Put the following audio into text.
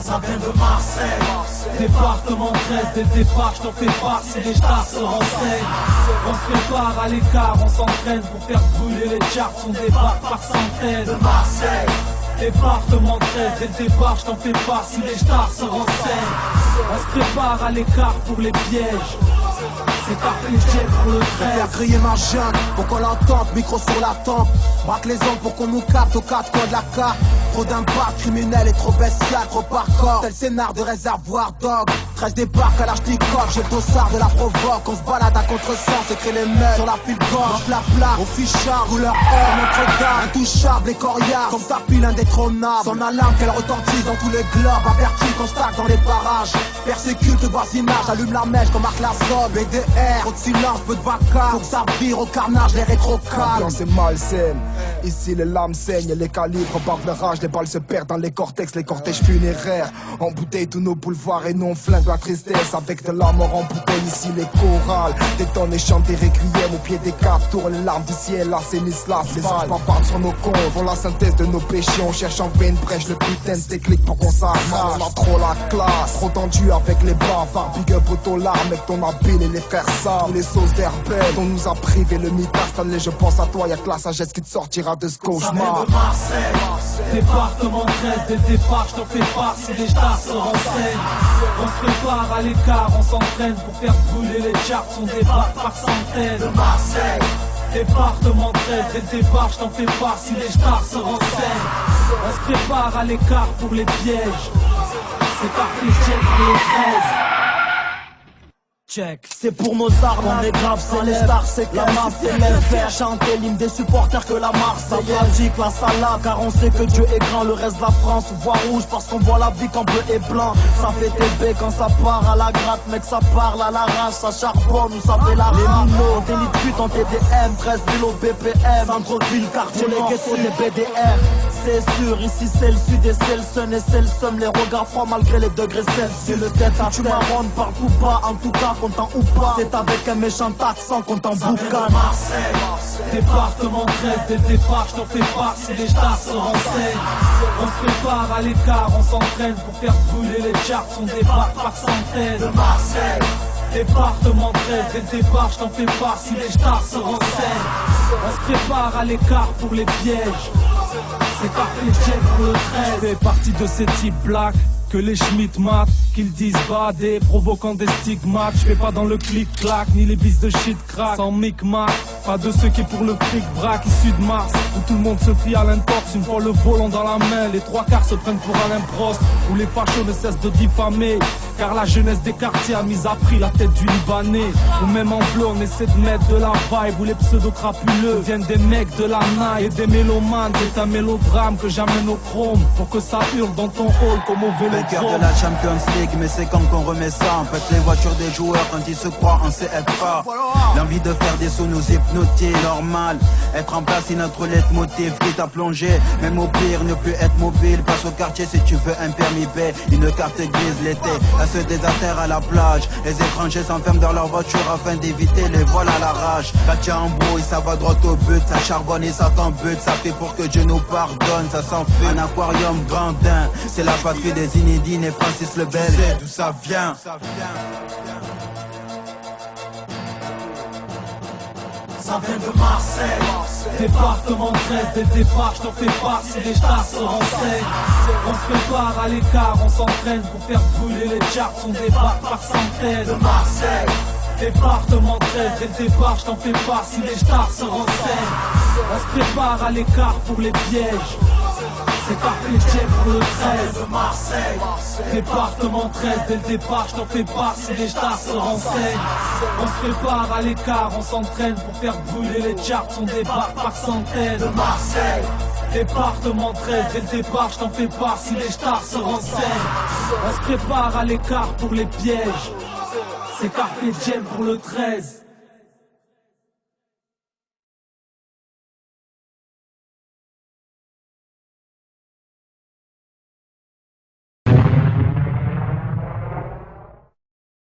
Ça vient de Marseille, département 13, dès le départ je t'en fais part si les stars se renseignent. On se prépare à l'écart, on s'entraîne pour faire brûler les charts, on débarque par centaines. De Marseille, département 13, dès le départ je t'en fais part si les stars se renseignent. On se prépare à l'écart pour les pièges. C'est parti pour le 13. Faire crier ma jeune pour qu'on l'entende, micro sur la tempe. Braque les ongles pour qu'on nous capte aux quatre coins de la carte. Trop d'impact criminel et trop bestial, trop par corps. Tel scénar de réservoir dog. 13 débarque à l'Ashnikov, j'ai le dossard de la provoque. On se balade à contre-sens, écrit les mecs sur la file gauche. La plaque, au fichard, couleur or, Notre-Dame. Intouchable et coriace, comme ta pile indétrônable. Son alarme qu'elle retentit dans tous les globes. Averti qu'on stack dans les parages. Persécute le voisinage, allume la mèche comme Marc Lassob. BDR, trop de silence, peu de vacarme. Faut que ça vire au carnage, les rétro calmes. L'ambiance est malsaine, ici les lames saignent, les calibres bavent le rage, les balles se perdent dans les cortex, les cortèges funéraires. En bouteille tous nos boulevards et non flingue la tristesse. Avec de la mort en bouteille, ici les chorales détonnent et chantent des requiem au pied des quatre tours. Les larmes du ciel assainissent l'asphalte. Les anges bavardent sur nos comptes, font la synthèse de nos péchés. On cherche en vain une brèche, le putain de déclic pour qu'on s'arrache. On a trop la classe, trop tendu avec les bavards. Big up auto larmes avec ton habile et les frères Sam. Tous les sauces d'herbel, on nous a privé le mitard. Stanley, je pense à toi, y'a que la sagesse qui te sortira de ce cauchemar. Ça vient de Marseille, département 13, dès le départ je t'en fais part si les stars se renseignent. On se prépare à l'écart, on s'entraîne pour faire brûler les charts, on débarque par centaines. De Marseille, département 13, dès le départ je t'en fais part si les stars se renseignent. On se prépare à l'écart pour les pièges. C'est parti, check pour le 13. Check. C'est pour nos armes, on est grave, c'est les stars, c'est la masse, c'est les faire chanter l'hymne des supporters que la Marseillaise. Ça pratique la salade, car on sait que Dieu est grand. Le reste de la France voit rouge parce qu'on voit la vie qu'en bleu et blanc. Ça fait TB quand ça part à la gratte, mec, ça parle à l'arrache, ça charbonne ou ça fait la rame. Les minots, on élite pute en TDM, 13 000 au BPM, centre-ville, quartier, les ghettos, les BDR. C'est sûr, ici c'est le sud et c'est le sun et c'est le somme. Les regards froids malgré les degrés Celsius. Le tête à tu marronnes, parle tout bas, en tout cas content ou pas. C'est avec un méchant accent qu'on t'en boucane. Marseille, département 13, dès le départ je t'en fais part si les stars se renseignent. On se prépare à l'écart, on s'entraîne pour faire brûler les charts, on débarque par centaines. De Marseille, département 13, dès le départ je t'en fais part si les stars se renseignent. On se prépare à l'écart pour les pièges. C'est parti, check pour le 13. Je fais partie de ces types black que les Schmitt matent, qu'ils disent badés, provoquant des stigmates. Je fais pas dans le clic-clac, ni les bis de shit crack, sans micmac. Pas de ceux qui pour le fric braque, issus de Mars, où tout le monde se fie à l'intox. Une fois le volant dans la main, les trois quarts se prennent pour Alain Prost, où les fachos ne cessent de diffamer. Car la jeunesse des quartiers a mis à prix la tête du Libanais. Ou même en bleu on essaie de mettre de la vibe, où les pseudo-crapuleux viennent des mecs de la naille et des mélomanes. C'est un mélodrame que j'amène au chrome, pour que ça hurle dans ton hall comme au vélo. Vainqueur de la Champions League, mais c'est quand qu'on remet ça. En fait les voitures des joueurs quand ils se croient en CFA. L'envie de faire des sous nous hypnotique, normal. Être en place c'est notre leitmotiv qui t'a plongé. Même au pire ne plus être mobile. Passe au quartier si tu veux un permis B. Une carte grise l'été, à ceux des artères à la plage. Les étrangers s'enferment dans leur voiture afin d'éviter les vols à l'arrache. Quand tu embrouilles ça va droit au but. Ça charbonne et ça t'embute. Ça fait pour que Dieu nous pardonne. Ça s'enfuit, un aquarium grandin. C'est la patrie des Zinedine et Francis Lebel. Tu sais d'où ça vient. Ça vient de Marseille, département 13, dès le départ je t'en fais part si les stars se renseignent. On se prépare à l'écart, on s'entraîne pour faire brûler les charts, on débarque par centaines. De Marseille, département 13, dès le départ je t'en fais part si les stars se renseignent. On se prépare à l'écart pour les pièges. C'est parti, check pour le 13. De Marseille, département 13, dès le départ je t'en fais part si les stars se renseignent. On se prépare à l'écart, on s'entraîne pour faire brûler les charts, on débarque par centaines. De Marseille, département 13, dès le départ je t'en fais part si les stars se renseignent. On se prépare à l'écart pour les pièges. C'est Carpe Diem pour le 13.